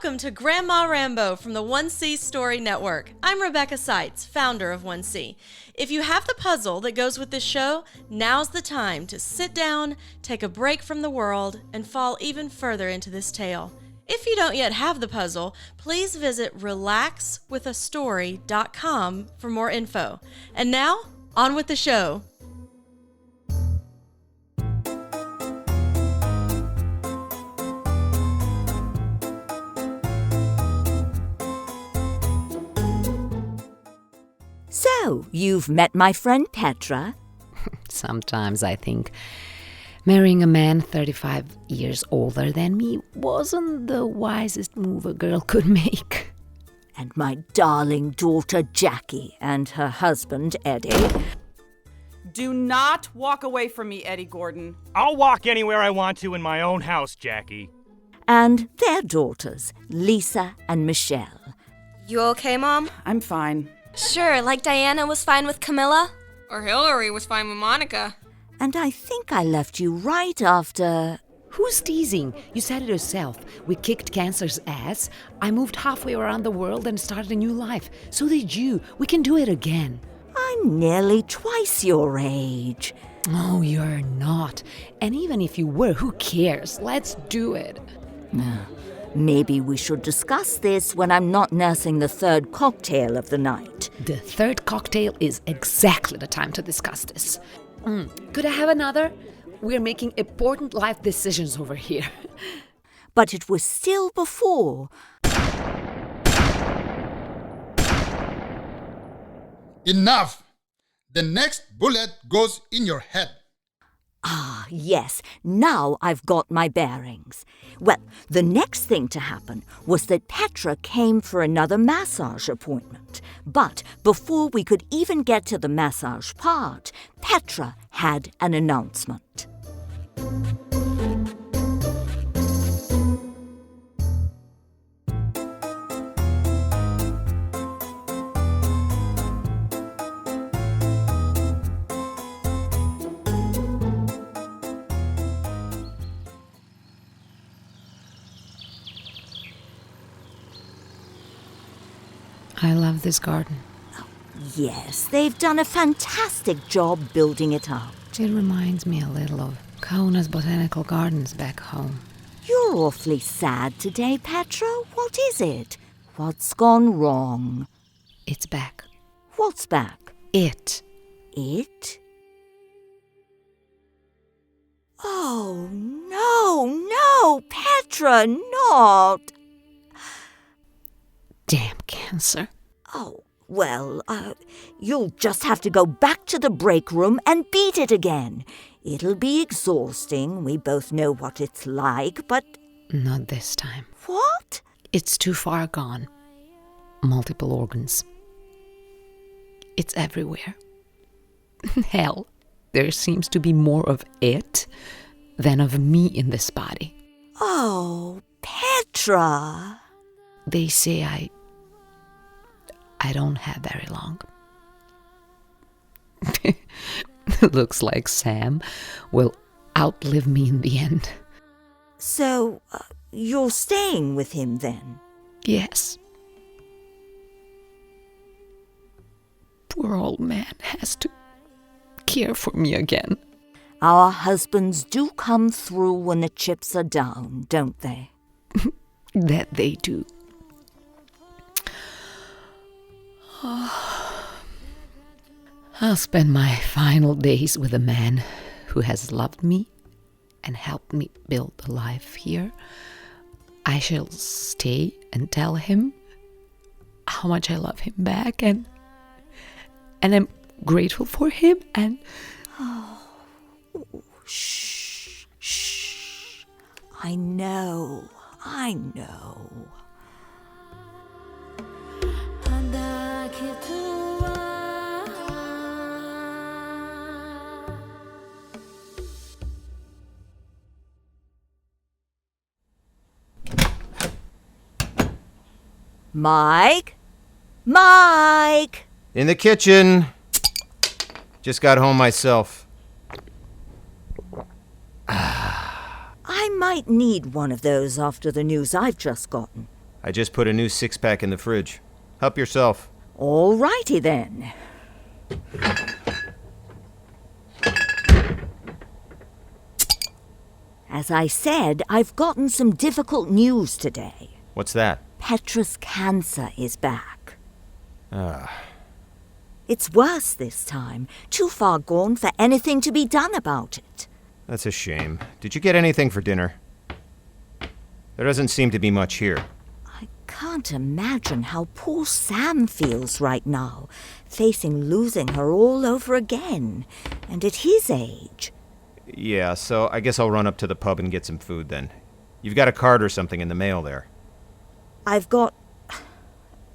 Welcome to Grandma Rambo from the 1C Story Network. I'm Rebeca Seitz, founder of 1C. If you have the puzzle that goes with this show, now's the time to sit down, take a break from the world, and fall even further into this tale. If you don't yet have the puzzle, please visit relaxwithastory.com for more info. And now, on with the show. So, you've met my friend Petra? Sometimes I think marrying a man 35 years older than me wasn't the wisest move a girl could make. And my darling daughter Jackie and her husband Eddie. Do not walk away from me, Eddie Gordon. I'll walk anywhere I want to in my own house, Jackie. And their daughters, Lisa and Michelle. You okay, Mom? I'm fine. Sure, like Diana was fine with Camilla? Or Hillary was fine with Monica. And I think I left you right after... Who's teasing? You said it yourself. We kicked cancer's ass. I moved halfway around the world and started a new life. So did you. We can do it again. I'm nearly twice your age. Oh, you're not. And even if you were, who cares? Let's do it. Maybe we should discuss this when I'm not nursing the third cocktail of the night. The third cocktail is exactly the time to discuss this. Could I have another? We're making important life decisions over here. But it was still before. Enough! The next bullet goes in your head. Ah, yes, now I've got my bearings. Well, the next thing to happen was that Petra came for another massage appointment. But before we could even get to the massage part, Petra had an announcement. I love this garden. Yes, they've done a fantastic job building it up. It reminds me a little of Kauna's botanical gardens back home. You're awfully sad today, Petra. What is it? What's gone wrong? It's back. What's back? It. It? Oh, no, Petra, not. Damn cancer. Oh, well, you'll just have to go back to the break room and beat it again. It'll be exhausting. We both know what it's like, but... Not this time. What? It's too far gone. Multiple organs. It's everywhere. Hell, there seems to be more of it than of me in this body. Oh, Petra. They say I don't have very long. Looks like Sam will outlive me in the end. So, you're staying with him then? Yes. Poor old man has to care for me again. Our husbands do come through when the chips are down, don't they? That they do. I'll spend my final days with a man who has loved me and helped me build a life here. I shall stay and tell him how much I love him back and I'm grateful for him and... Shh. I know. Mike? In the kitchen. Just got home myself. I might need one of those after the news I've just gotten. I just put a new six-pack in the fridge. Help yourself. All righty then. As I said, I've gotten some difficult news today. What's that? Petra's cancer is back. It's worse this time. Too far gone for anything to be done about it. That's a shame. Did you get anything for dinner? There doesn't seem to be much here. I can't imagine how poor Sam feels right now, facing losing her all over again, and at his age. Yeah, so I guess I'll run up to the pub and get some food then. You've got a card or something in the mail there. I've got...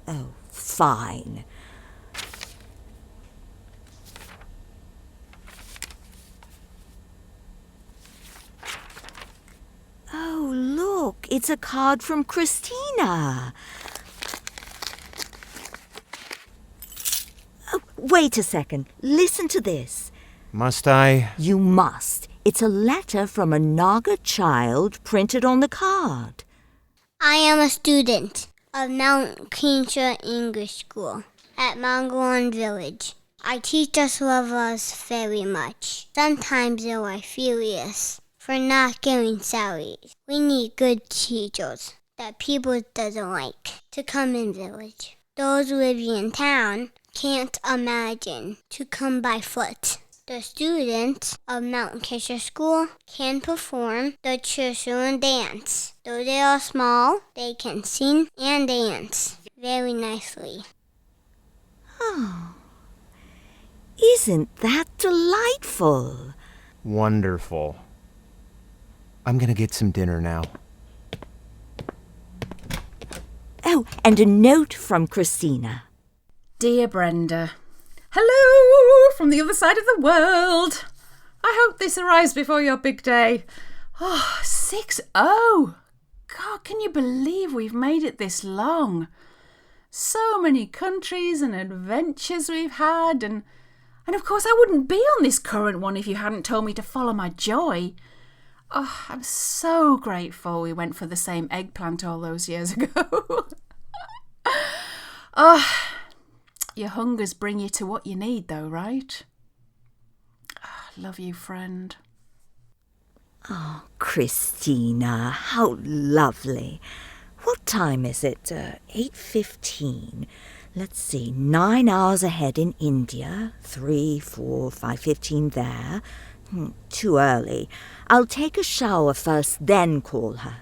Oh, fine. Oh, look, it's a card from Christina. Oh, wait a second. Listen to this. Must I? You must. It's a letter from a Naga child printed on the card. I am a student of Mount Keenshaw English School at Mangawan Village. I teach us lovers very much. Sometimes they are furious for not giving salaries. We need good teachers that people doesn't like to come in village. Those living in town can't imagine to come by foot. The students of Mount Keenshaw School can perform the traditional dance. Though they are small, they can sing and dance very nicely. Oh, isn't that delightful? Wonderful. I'm gonna get some dinner now. Oh, and a note from Christina. Dear Brenda, hello from the other side of the world. I hope this arrives before your big day. Oh, 6-0. God, can you believe we've made it this long? So many countries and adventures we've had, and of course I wouldn't be on this current one if you hadn't told me to follow my joy. Oh, I'm so grateful we went for the same eggplant all those years ago. Oh, your hungers bring you to what you need though, right? Oh, love you, friend. Oh, Christina, how lovely. What time is it? 8:15. Let's see, 9 hours ahead in India. 3, 4, 5:15 there. Too early. I'll take a shower first, then call her.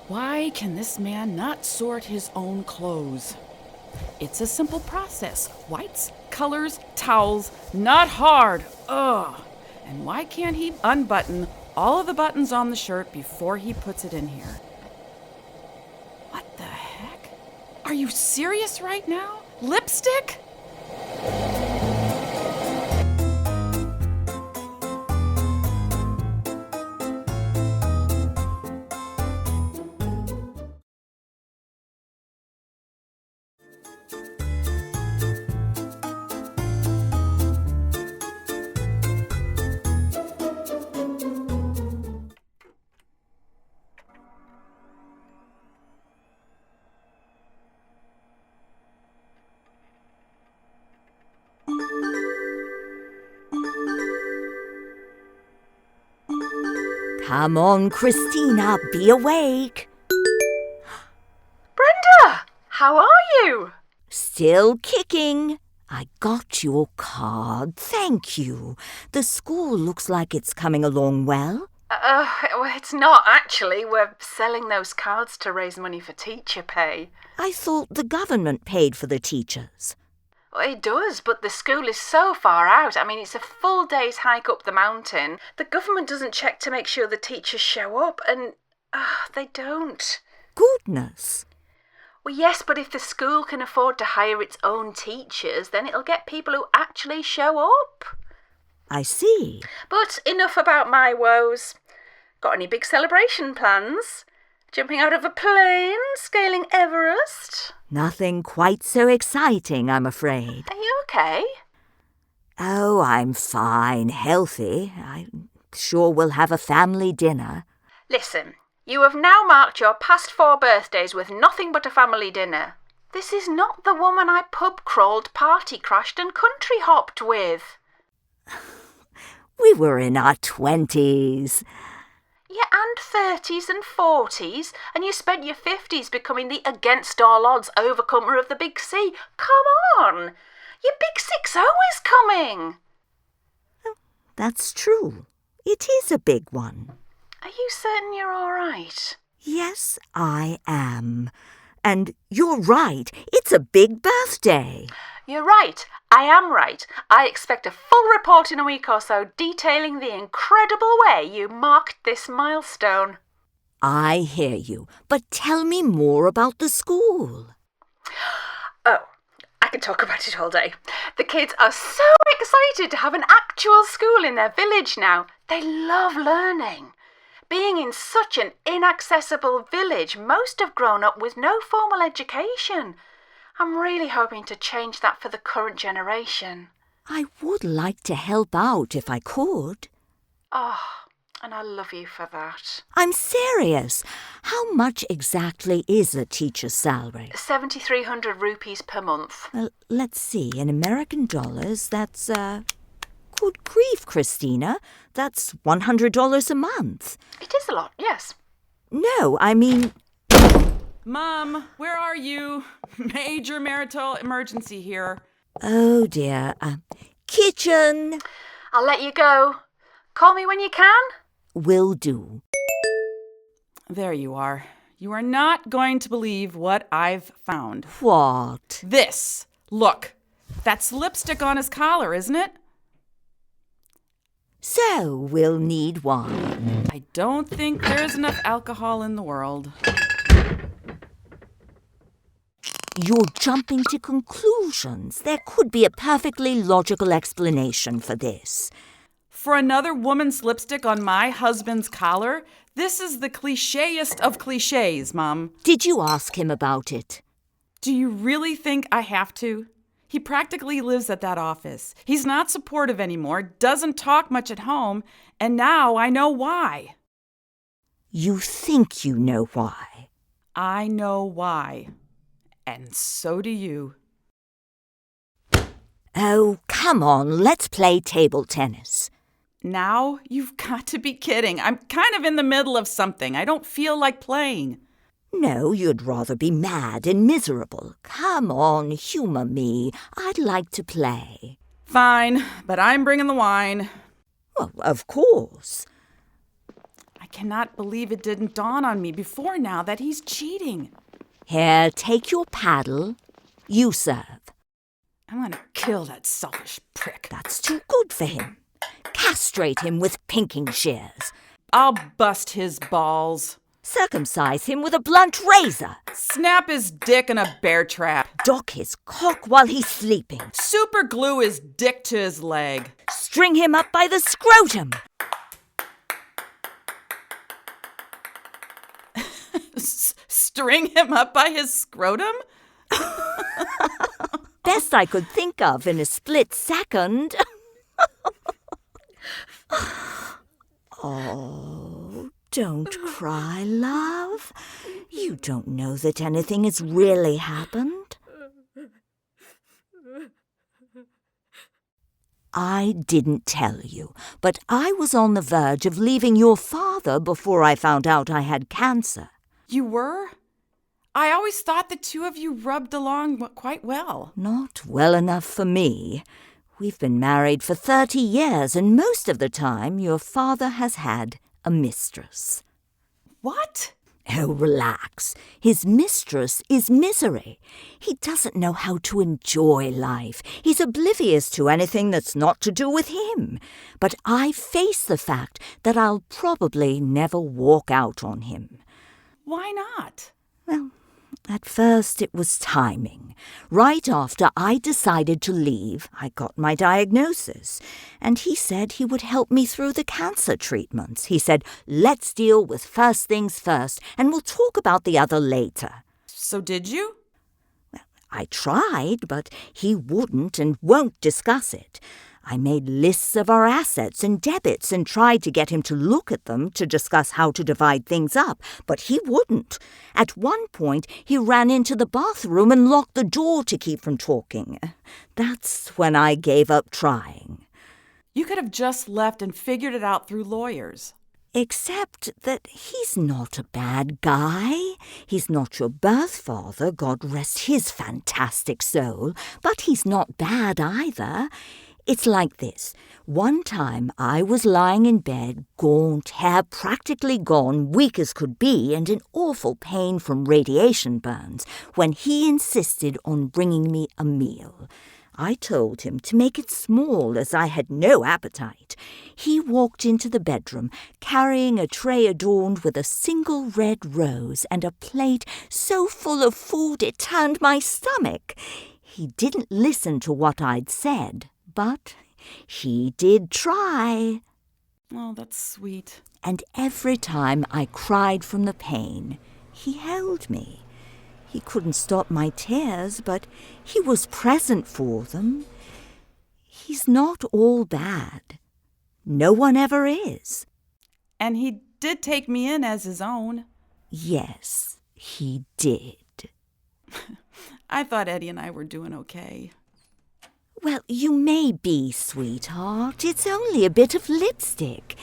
Why can this man not sort his own clothes? It's a simple process. Whites, colors, towels, not hard. Ugh. And why can't he unbutton all of the buttons on the shirt before he puts it in here? What the heck? Are you serious right now? Lipstick? Come on, Christina, be awake. Brenda, how are you? Still kicking. I got your card, thank you. The school looks like it's coming along well. Well, it's not actually. We're selling those cards to raise money for teacher pay. I thought the government paid for the teachers. Well, it does, but the school is so far out. I mean, it's a full day's hike up the mountain. The government doesn't check to make sure the teachers show up, and they don't. Goodness. Well, yes, but if the school can afford to hire its own teachers, then it'll get people who actually show up. I see. But enough about my woes. Got any big celebration plans? Jumping out of a plane? Scaling Everest? Nothing quite so exciting, I'm afraid. Are you okay? Oh, I'm fine, healthy. I'm sure we'll have a family dinner. Listen, you have now marked your past 4 birthdays with nothing but a family dinner. This is not the woman I pub crawled, party crashed and country hopped with. We were in our 20s. Yeah, and 30s and 40s, and you spent your 50s becoming the against all odds overcomer of the big C. Come on! Your big 6-0 is coming! That's true. It is a big one. Are you certain you're all right? Yes, I am. And you're right, it's a big birthday. You're right. I am right. I expect a full report in a week or so detailing the incredible way you marked this milestone. I hear you, but tell me more about the school. Oh, I could talk about it all day. The kids are so excited to have an actual school in their village now. They love learning. Being in such an inaccessible village, most have grown up with no formal education. I'm really hoping to change that for the current generation. I would like to help out if I could. Oh, and I love you for that. I'm serious. How much exactly is a teacher's salary? 7,300 rupees per month. Well, let's see. In American dollars, that's, good grief, Christina. That's $100 a month. It is a lot, yes. No, I mean... Mom, where are you? Major marital emergency here. Oh, dear. Kitchen. I'll let you go. Call me when you can. Will do. There you are. You are not going to believe what I've found. What? This. Look. That's lipstick on his collar, isn't it? So, we'll need wine. I don't think there's enough alcohol in the world. You're jumping to conclusions. There could be a perfectly logical explanation for this. For another woman's lipstick on my husband's collar? This is the clichéest of clichés, Mom. Did you ask him about it? Do you really think I have to? He practically lives at that office. He's not supportive anymore, doesn't talk much at home, and now I know why. You think you know why? I know why. And so do you. Oh, come on, let's play table tennis. Now? You've got to be kidding. I'm kind of in the middle of something. I don't feel like playing. No, you'd rather be mad and miserable. Come on, humor me. I'd like to play. Fine, but I'm bringing the wine. Well, of course. I cannot believe it didn't dawn on me before now that he's cheating. Here, take your paddle. You serve. I'm going to kill that selfish prick. That's too good for him. Castrate him with pinking shears. I'll bust his balls. Circumcise him with a blunt razor. Snap his dick in a bear trap. Dock his cock while he's sleeping. Super glue his dick to his leg. String him up by the scrotum. String him up by his scrotum? Best I could think of in a split second. Oh, don't cry, love. You don't know that anything has really happened. I didn't tell you, but I was on the verge of leaving your father before I found out I had cancer. You were? I always thought the two of you rubbed along quite well. Not well enough for me. We've been married for 30 years, and most of the time your father has had a mistress. What? Oh, relax. His mistress is misery. He doesn't know how to enjoy life. He's oblivious to anything that's not to do with him. But I face the fact that I'll probably never walk out on him. Why not? Well, At first it was timing. Right after I decided to leave, I got my diagnosis, and he said he would help me through the cancer treatments. He said, let's deal with first things first, and we'll talk about the other later. So did you? I tried, but he wouldn't and won't discuss it. I made lists of our assets and debits and tried to get him to look at them to discuss how to divide things up, but he wouldn't. At one point, he ran into the bathroom and locked the door to keep from talking. That's when I gave up trying. You could have just left and figured it out through lawyers. Except that he's not a bad guy. He's not your birth father, God rest his fantastic soul, but he's not bad either. It's like this. One time I was lying in bed, gaunt, hair practically gone, weak as could be, and in awful pain from radiation burns, when he insisted on bringing me a meal. I told him to make it small, as I had no appetite. He walked into the bedroom, carrying a tray adorned with a single red rose and a plate so full of food it turned my stomach. He didn't listen to what I'd said, but he did try. Oh, that's sweet. And every time I cried from the pain, he held me. He couldn't stop my tears, but he was present for them. He's not all bad. No one ever is. And he did take me in as his own. Yes, he did. I thought Eddie and I were doing okay. Well, you may be, sweetheart. It's only a bit of lipstick.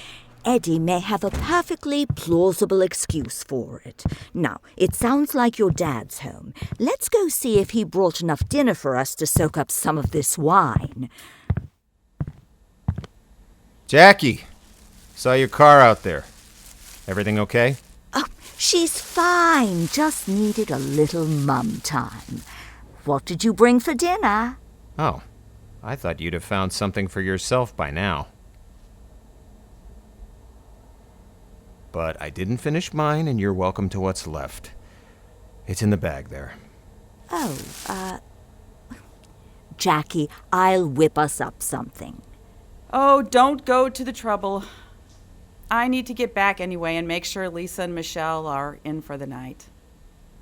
Eddie may have a perfectly plausible excuse for it. Now, it sounds like your dad's home. Let's go see if he brought enough dinner for us to soak up some of this wine. Jackie, saw your car out there. Everything okay? Oh, she's fine. Just needed a little mum time. What did you bring for dinner? Oh, I thought you'd have found something for yourself by now. But I didn't finish mine, and you're welcome to what's left. It's in the bag there. Oh, Jackie, I'll whip us up something. Oh, don't go to the trouble. I need to get back anyway and make sure Lisa and Michelle are in for the night.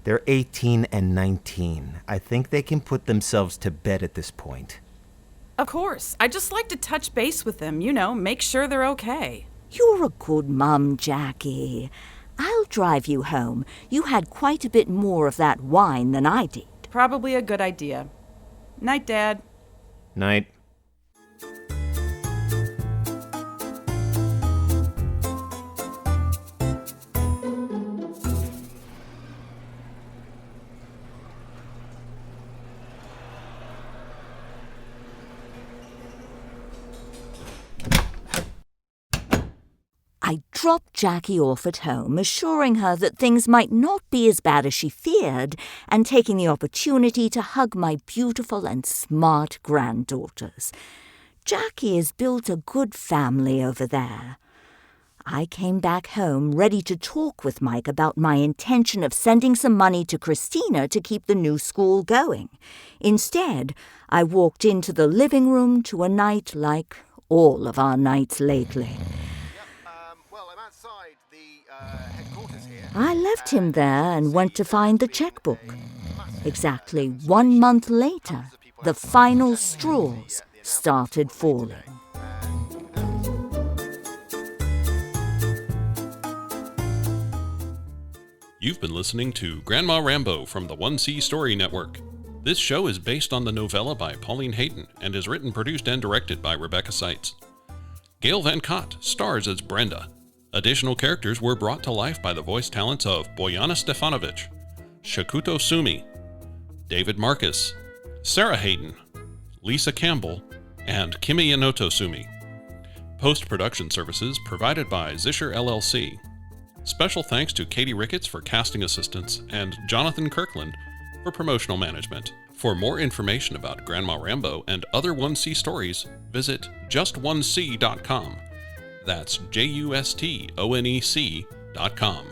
They're 18 and 19. I think they can put themselves to bed at this point. Of course. I just like to touch base with them, make sure they're okay. You're a good mum, Jackie. I'll drive you home. You had quite a bit more of that wine than I did. Probably a good idea. Night, Dad. Night. I dropped Jackie off at home, assuring her that things might not be as bad as she feared, and taking the opportunity to hug my beautiful and smart granddaughters. Jackie has built a good family over there. I came back home ready to talk with Mike about my intention of sending some money to Christina to keep the new school going. Instead, I walked into the living room to a night like all of our nights lately. I left him there and went to find the checkbook. Exactly 1 month later, the final straws started falling. You've been listening to Grandma Rambo from the 1C Story Network. This show is based on the novella by Pauline Hayton and is written, produced, and directed by Rebeca Seitz. Gail Van Cott stars as Brenda. Additional characters were brought to life by the voice talents of Bojana Stefanovic, Shakuto Sumi, David Marcus, Sarah Hayton, Lisa Campbell, and Kimi Yanoto Sumi. Post-production services provided by Zisher LLC. Special thanks to Katie Ricketts for casting assistance and Jonathan Kirkland for promotional management. For more information about Grandma Rambo and other 1C stories, visit just1c.com. That's JUSTONEC.com.